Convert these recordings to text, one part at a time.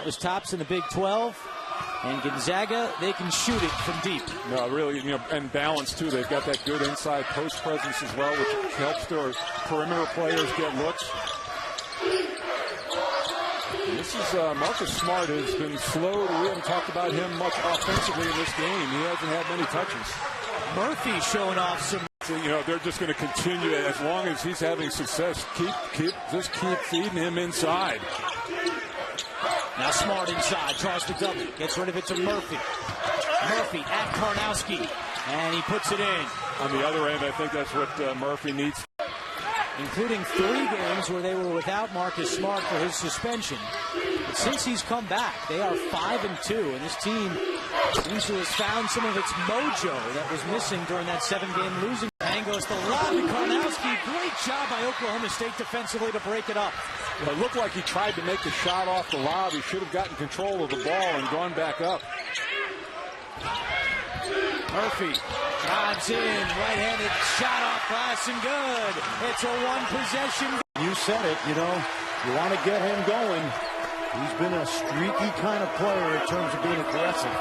It was tops in the Big 12, and Gonzaga, they can shoot it from deep. No, really, and balance too. They've got that good inside post presence as well, which helps their perimeter players get looks. And this is Marcus Smart has been slow. We haven't talked about him much offensively in this game. He hasn't had many touches. Murphy showing off some. So, they're just going to continue as long as he's having success. Just keep feeding him inside. Now Smart inside, tries to double, gets rid of it to Murphy. Murphy at Karnowski, and he puts it in. On the other end, I think that's what Murphy needs. Including 3 games where they were without Marcus Smart for his suspension. But since he's come back, they are 5-2, and this team seems to have found some of its mojo that was missing during that 7-game losing. Hang goes the lob to Karnowski. Great job by Oklahoma State defensively to break it up. Well, it looked like he tried to make the shot off the lob. He should have gotten control of the ball and gone back up. Murphy drives in, right-handed shot off glass and good. It's a 1-possession. You said it, you want to get him going. He's been a streaky kind of player in terms of being aggressive.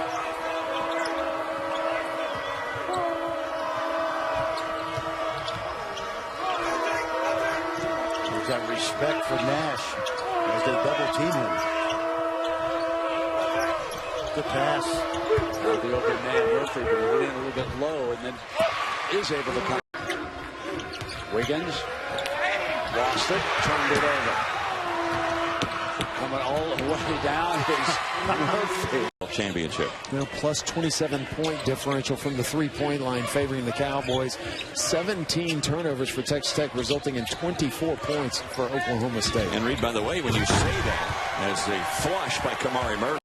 There's that respect for Nash as they double team him. Good pass. The open man, Murphy, but he went in a little bit low and then is able to come. Wiggins lost it, turned it over. Coming all the way down is Murphy. Championship. Plus 27-point differential from the three-point line favoring the Cowboys. 17 turnovers for Texas Tech, resulting in 24 points for Oklahoma State. And Reed, by the way, when you say that, as a flush by Kamari Murphy.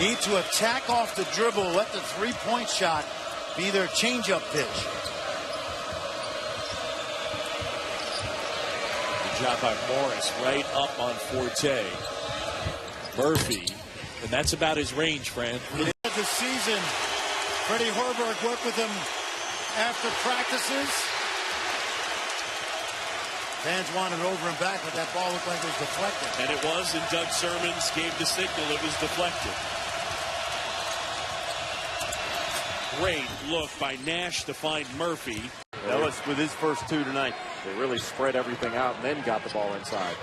Need to attack off the dribble, let the three-point shot be their change-up pitch. Good job by Morris, right up on Forte. Murphy, and that's about his range, Fran. This season, Freddie Horberg worked with him after practices. Fans wanted over and back, but that ball looked like it was deflected. And it was, and Doug Sermons gave the signal it was deflected. Great look by Nash to find Murphy. That was with his first 2 tonight. They really spread everything out and then got the ball inside.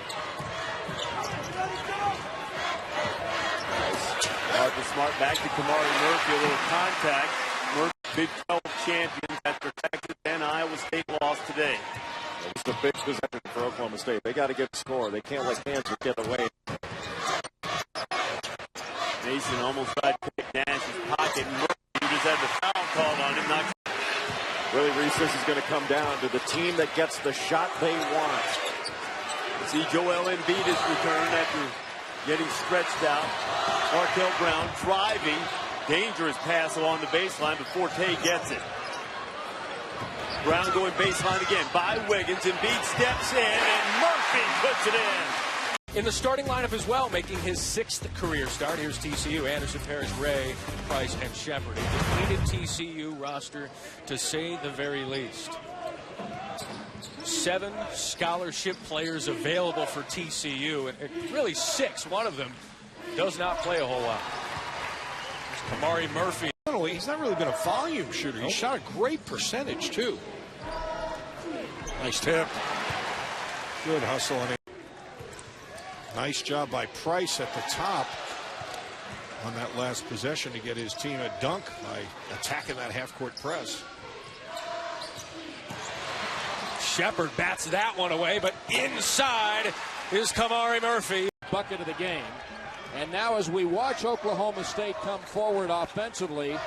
Marcus Smart back to Kamari Murphy, a little contact. Murphy, Big 12 champions after Texas and Iowa State lost today. It's a big possession for Oklahoma State. They got to get a score. They can't let Kansas get away. Mason almost tried to pick Nash's pocket. Murphy just had the foul called on him. Really, Reese, this is going to come down to the team that gets the shot they want. See Joel Embiid's return after getting stretched out. Markel Brown driving. Dangerous pass along the baseline, but Forte gets it. Brown going baseline again by Wiggins. Embiid steps in, and Murphy puts it in. In the starting lineup as well, making his 6th career start. Here's TCU, Anderson, Parrish, Ray, Price, and Shepard. A depleted TCU roster, to say the very least. 7 scholarship players available for TCU, and really 6. One of them does not play a whole lot. There's Kamari Murphy. He's not really been a volume shooter. He shot a great percentage, too. Nice tip. Good hustle. And nice job by Price at the top on that last possession to get his team a dunk by attacking that half-court press. Shepard bats that one away, but inside is Kamari Murphy. Bucket of the game. And now as we watch Oklahoma State come forward offensively,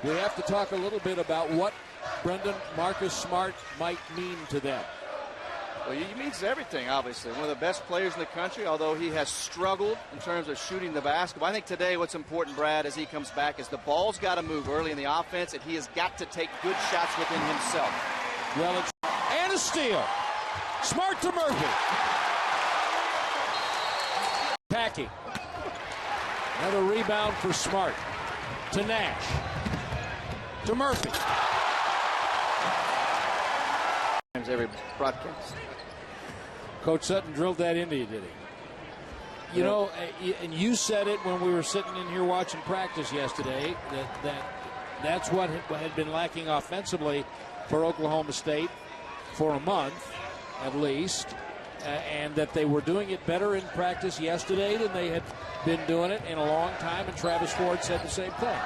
we have to talk a little bit about what Marcus Smart might mean to them. Well, he means everything, obviously. One of the best players in the country, although he has struggled in terms of shooting the basketball. I think today what's important, Brad, as he comes back, is the ball's got to move early in the offense, and he has got to take good shots within himself. Well, and a steal. Smart to Murphy. Packy. Another rebound for Smart. To Nash. To Murphy. Every broadcast. Coach Sutton drilled that into you, did he? You know, and you said it when we were sitting in here watching practice yesterday, that's what had been lacking offensively for Oklahoma State for a month at least, and that they were doing it better in practice yesterday than they had been doing it in a long time, and Travis Ford said the same thing.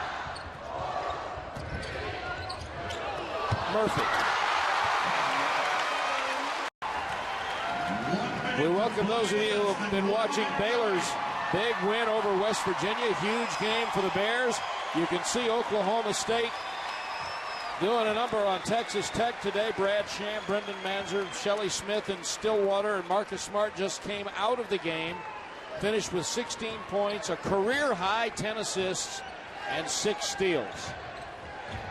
Murphy. We welcome those of you who have been watching Baylor's big win over West Virginia. Huge game for the Bears. You can see Oklahoma State doing a number on Texas Tech today. Brad Sham, Brendan Manzer, Shelley Smith, and Stillwater, and Marcus Smart just came out of the game. Finished with 16 points, a career high 10 assists, and 6 steals.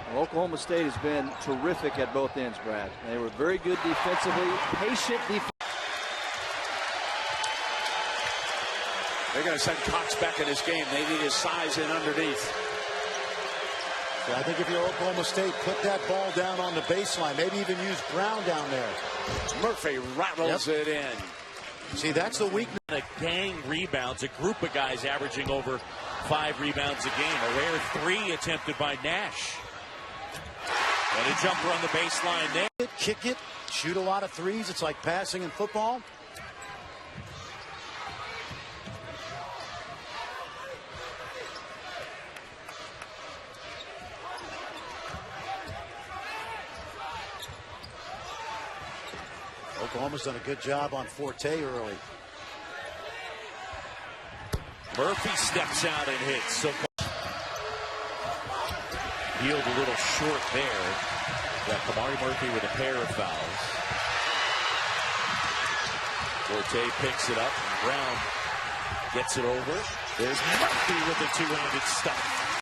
Well, Oklahoma State has been terrific at both ends, Brad. They were very good defensively, patient defense. They're going to send Cox back in this game. They need his size in underneath. So I think if you're Oklahoma State, put that ball down on the baseline. Maybe even use Brown down there. Murphy rattles it in. See, that's the weakness. A gang rebounds, a group of guys averaging over 5 rebounds a game. A rare 3 attempted by Nash. And a jumper on the baseline there. Kick it, shoot a lot of threes. It's like passing in football. Oklahoma's done a good job on Forte early. Murphy steps out and hits. So healed a little short there. Got Kamari Murphy with a pair of fouls. Forte picks it up, and Brown gets it over. There's Murphy with the two-handed stuff.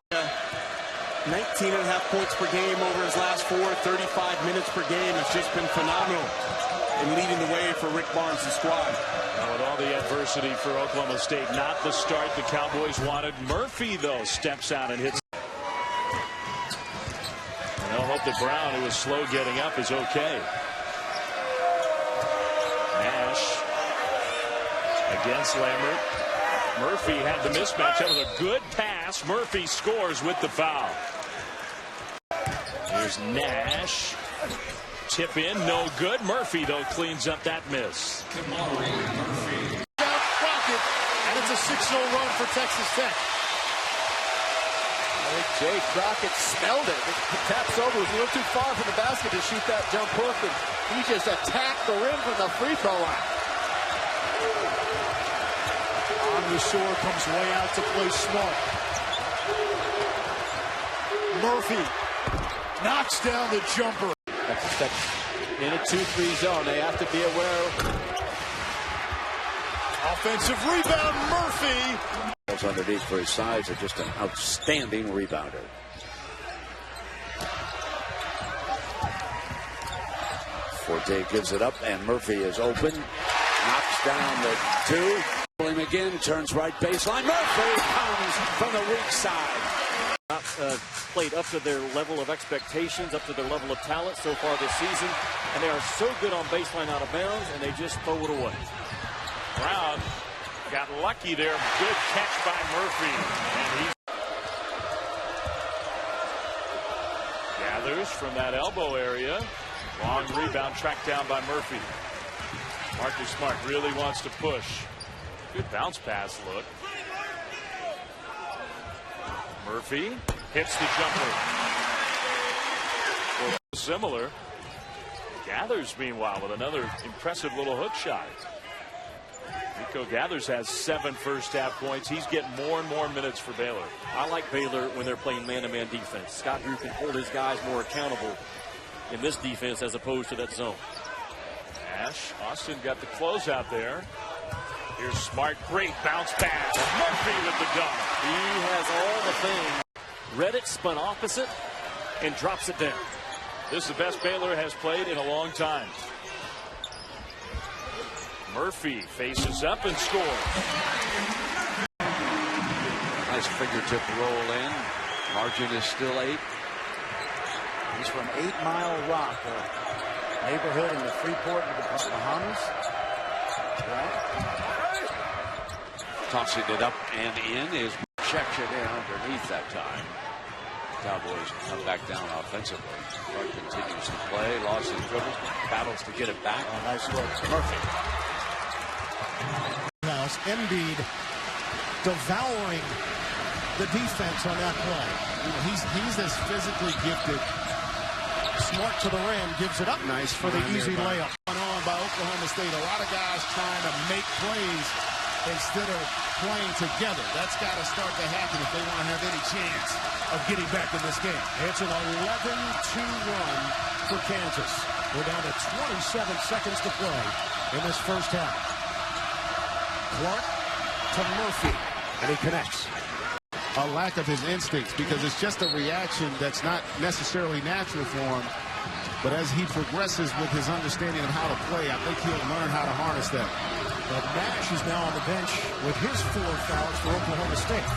19.5 points per game over his last 35 minutes per game. It's just been phenomenal in leading the way for Rick Barnes' squad. With all the adversity for Oklahoma State, not the start the Cowboys wanted. Murphy, though, steps out and hits. And they'll hope that Brown, who was slow getting up, is okay. Nash against Lambert. Murphy had the mismatch. That was a good pass. Murphy scores with the foul. Here's Nash. Tip in, no good. Murphy, though, cleans up that miss. Kamari Murphy. Rocket, and it's a 6-0 run for Texas Tech. I think Jay Crockett smelled it. He taps over, was a little too far from the basket to shoot that jump hook, and he just attacked the rim from the free throw line. Armstrong comes way out to play Smart. Murphy knocks down the jumper. Texas Tech in a 2-3 zone. They have to be aware. Offensive rebound, Murphy. Underneath for his size, and just an outstanding rebounder. Forte gives it up, and Murphy is open. Knocks down the 2. Him again, turns right baseline. Murphy comes from the weak side. Played up to their level of expectations, up to their level of talent so far this season, and they are so good on baseline out of bounds, and they just throw it away. Brown got lucky there. Good catch by Murphy, and he gathers from that elbow area. Long rebound tracked down by Murphy. Marcus Smart really wants to push. Good bounce pass look. Murphy hits the jumper. Well, similar. Gathers, meanwhile, with another impressive little hook shot. Nico Gathers has 7 first-half points. He's getting more and more minutes for Baylor. I like Baylor when they're playing man-to-man defense. Scott Drew can hold his guys more accountable in this defense as opposed to that zone. Nash. Austin got the closeout there. Here's Smart. Great bounce pass. Murphy with the dunk. He has all the things. Read it, spun opposite, and drops it down. This is the best Baylor has played in a long time. Murphy faces up and scores. Nice fingertip roll in. Margin is still 8. He's from 8 Mile Rock, a neighborhood in the Freeport of the Bahamas. Right? Tossing it up and in is checks it in underneath that time. Cowboys come back down offensively. Clark continues to play, lost his dribbles, battles to get it back. Oh, nice work. Murphy. Embiid devouring the defense on that play. You know, he's as physically gifted. Smart to the rim, gives it up. Nice for the easy layup. On by Oklahoma State. A lot of guys trying to make plays instead of playing together. That's got to start to happen if they want to have any chance of getting back in this game. It's an 11-2 run for Kansas. We're down to 27 seconds to play in this first half. Clark to Murphy, and he connects. A lack of his instincts, because it's just a reaction that's not necessarily natural for him. But as he progresses with his understanding of how to play, I think he'll learn how to harness that. But Nash is now on the bench with his 4 fouls for Oklahoma State.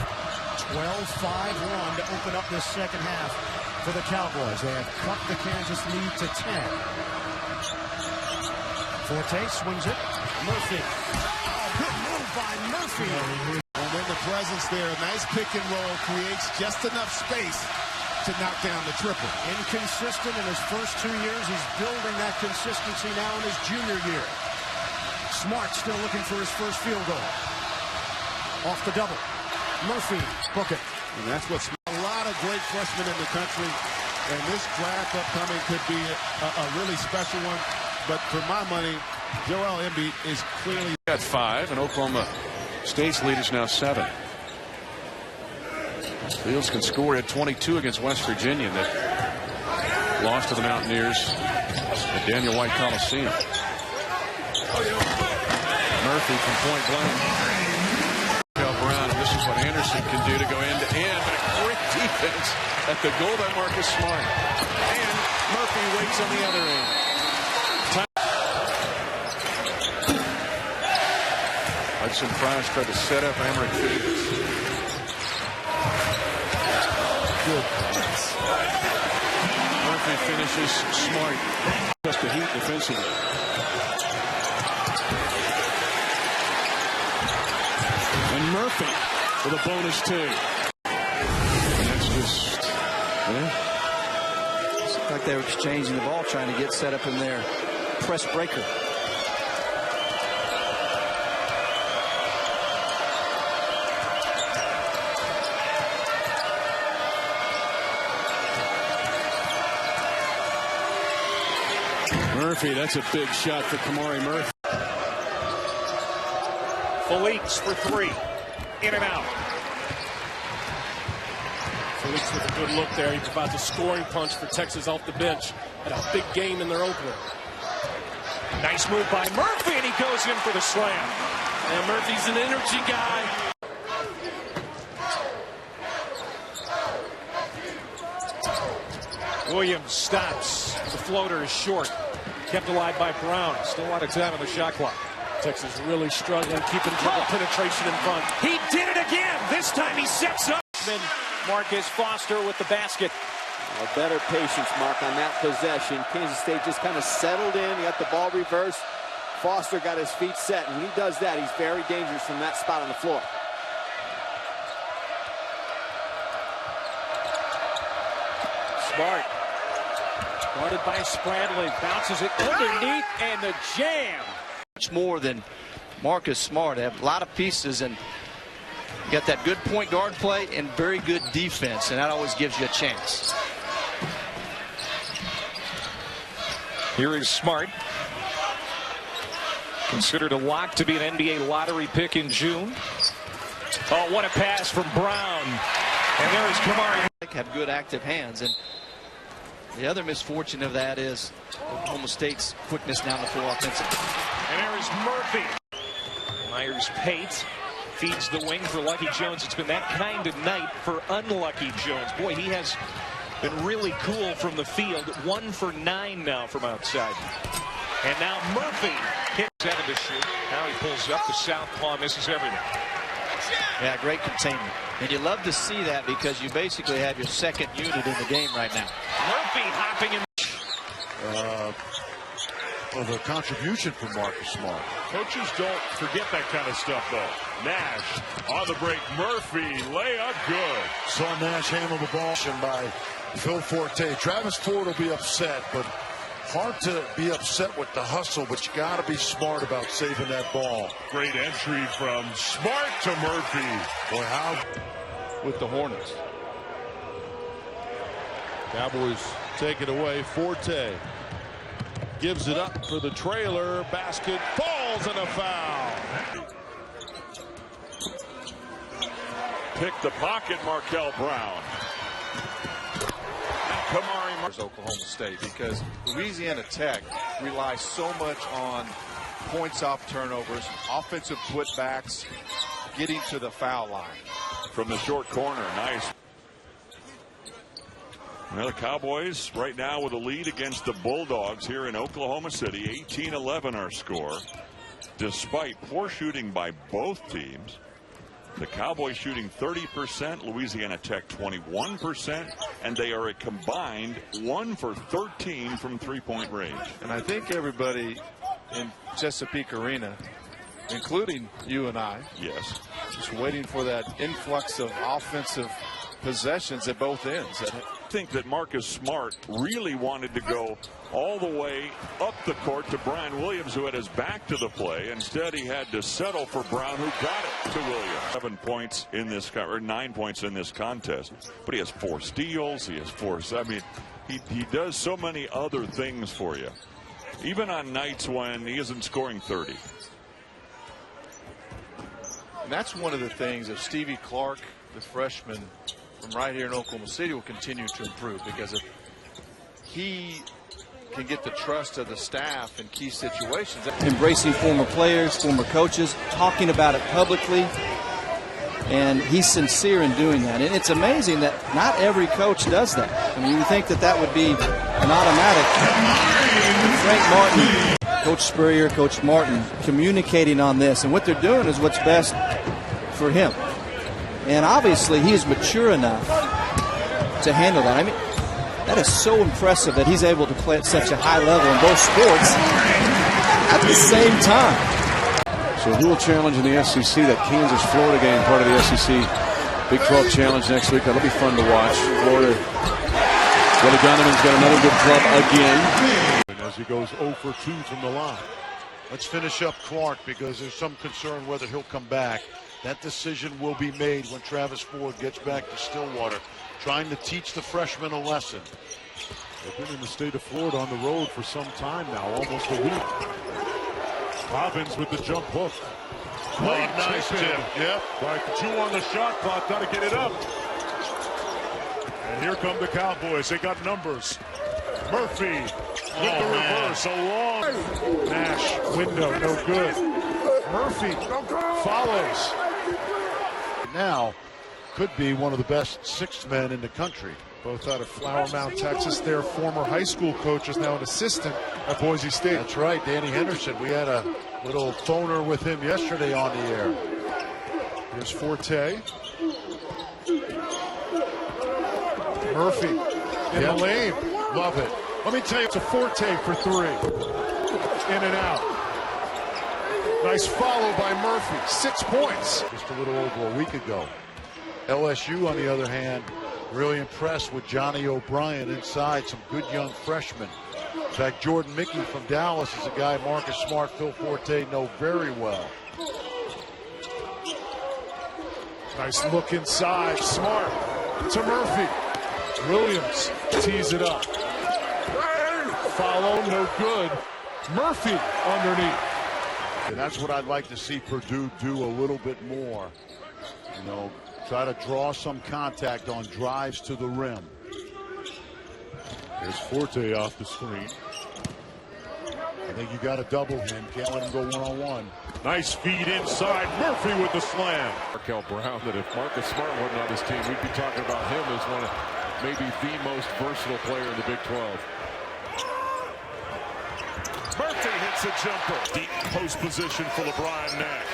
12-5 run to open up this second half for the Cowboys. They have cut the Kansas lead to 10. Forte swings it. Murphy. Good move by Murphy. And when the presence there, a nice pick and roll creates just enough space to knock down the triple. Inconsistent in his first 2 years. He's building that consistency now in his junior year. Smart still looking for his first field goal. Off the double. Murphy, book it. And that's what's a lot of great freshmen in the country. And this draft upcoming could be a really special one. But for my money, Joel Embiid is clearly got 5, and Oklahoma State's lead is now 7. Fields can score at 22 against West Virginia that lost to the Mountaineers at Daniel White Coliseum. Murphy from point blank. Brown, and this is what Anderson can do to go end to end. But a great defense at the goal by Marcus Smart. And Murphy waits on the other end. Hudson Price tried to set up Amric Davis. Good pass. Murphy finishes Smart. Just a heat defensively. And Murphy with a bonus 2. And that's just, It's like they were exchanging the ball, trying to get set up in their press breaker. Murphy, that's a big shot for Kamari Murphy. Felix for 3. In and out. Felix with a good look there. He provides a scoring punch for Texas off the bench. Had a big game in their opener. Nice move by Murphy, and he goes in for the slam. And Murphy's an energy guy. Williams stops. The floater is short. Kept alive by Brown. Still a lot of time on the shot clock. Texas really struggling, keeping dribble penetration in front. He did it again. This time he sets up. Marcus Foster with the basket. A better patience, Mark, on that possession. Kansas State just kind of settled in. He got the ball reversed. Foster got his feet set. And when he does that, he's very dangerous from that spot on the floor. Smart. Guarded by Spradley. Bounces it underneath, and the jam. Much more than Marcus Smart. They have a lot of pieces, and got that good point guard play and very good defense, and that always gives you a chance. Here is Smart. Considered a lock to be an NBA lottery pick in June. Oh, what a pass from Brown. And there is Kamari. Have good active hands, and The other misfortune of that is Oklahoma State's quickness down the floor offensively. And there's Murphy. Myers-Pate feeds the wing for Lucky Jones. It's been that kind of night for unlucky Jones. Boy, he has been really cool from the field. 1 for 9 now from outside. And now Murphy hits 7 to shoot. Now he pulls up the southpaw, misses everything. Yeah, great containment. And you love to see that because you basically have your second unit in the game right now. Murphy hopping in. Of a contribution from Marcus Smart. Coaches don't forget that kind of stuff, though. Nash on the break. Murphy layup good. Saw Nash handle the ball by Phil Forte. Travis Ford will be upset, but hard to be upset with the hustle, but you got to be smart about saving that ball. Great entry from Smart to Murphy. Boy, how with the Hornets. Cowboys take it away. Forte gives it up for the trailer. Basket falls and a foul. Pick the pocket, Markel Brown. Kamari Oklahoma State, because Louisiana Tech relies so much on points off turnovers, offensive putbacks, getting to the foul line. From the short corner, nice. Well, the Cowboys right now with a lead against the Bulldogs here in Oklahoma City. 18-11 our score. Despite poor shooting by both teams. The Cowboys shooting 30%, Louisiana Tech 21%, and they are a combined 1 for 13 from three-point range. And I think everybody in Chesapeake Arena, including you and I, yes, just waiting for that influx of offensive possessions at both ends. I think that Marcus Smart really wanted to go all the way up the court to Brian Williams, who had his back to the play. Instead, he had to settle for Brown, who got it to Williams. 7 points in this, or 9 points in this contest, but he has 4 steals. He has 4. I mean, he does so many other things for you, even on nights when he isn't scoring 30. And that's one of the things of Stevie Clark, the freshman from right here in Oklahoma City, will continue to improve, because if he can get the trust of the staff in key situations. Embracing former players, former coaches, talking about it publicly, and he's sincere in doing that. And it's amazing that not every coach does that. I mean, you would think that that would be an automatic. Frank Martin, Coach Spurrier, Coach Martin communicating on this, and what they're doing is what's best for him. And obviously he's mature enough to handle that. I mean, that is so impressive that he's able to play at such a high level in both sports at the same time. So who will challenge in the SEC? That Kansas-Florida game, part of the SEC Big 12 Challenge next week. That'll be fun to watch. Florida. Billy Donovan's got another good club again. As he goes 0 for 2 from the line. Let's finish up Clark, because there's some concern whether he'll come back. That decision will be made when Travis Ford gets back to Stillwater, trying to teach the freshman a lesson. They've been in the state of Florida on the road for some time now, almost a week. Robbins with the jump hook. Nice tip. Yep. Right, 2 on the shot clock. Got to get it up. And here come the Cowboys. They got numbers. Murphy with the reverse. A long Nash window. No good. Murphy follows. Now could be one of the best 6 men in the country. Both out of Flower Mound, Texas. Their former high school coach is now an assistant at Boise State. That's right, Danny Henderson. We had a little phoner with him yesterday on the air. Here's Forte. Murphy in the lane. Love it. Let me tell you, it's a Forte for 3. In and out. Nice follow by Murphy. 6 points. Just a little over a week ago. LSU, on the other hand, really impressed with Johnny O'Brien inside. Some good young freshmen. In fact, Jordan Mickey from Dallas is a guy Marcus Smart, Phil Forte know very well. Nice look inside. Smart to Murphy. Williams tees it up. Follow, no good. Murphy underneath. And that's what I'd like to see Purdue do a little bit more. You know, try to draw some contact on drives to the rim. There's Forte off the screen. I think you got to double him. Can't let him go one-on-one. Nice feed inside. Murphy with the slam. Markel Brown, that if Marcus Smart wasn't on this team, we'd be talking about him as one of maybe the most versatile player in the Big 12. Murphy hits a jumper. Deep post position for LeBron Nash.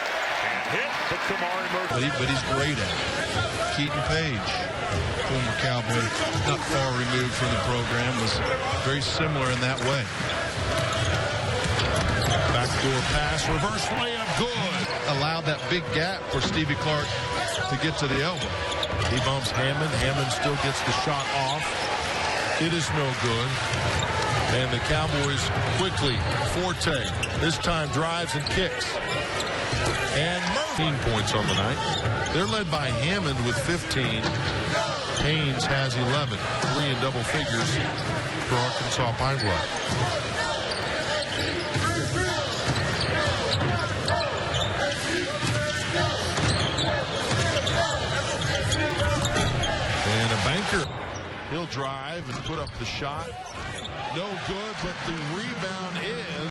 And hit, but Kamari Murphy. But he's great at it. Keaton Page, former Cowboy, not far removed from the program, was very similar in that way. Backdoor pass, reverse layup, good. Allowed that big gap for Stevie Clark to get to the elbow. He bumps Hammond. Hammond still gets the shot off. It is no good. And the Cowboys quickly, Forte, this time drives and kicks. And 15 points on the night. They're led by Hammond with 15. Haynes has 11. 3 in double figures for Arkansas Pine Bluff. And a banker. He'll drive and put up the shot. No good, but the rebound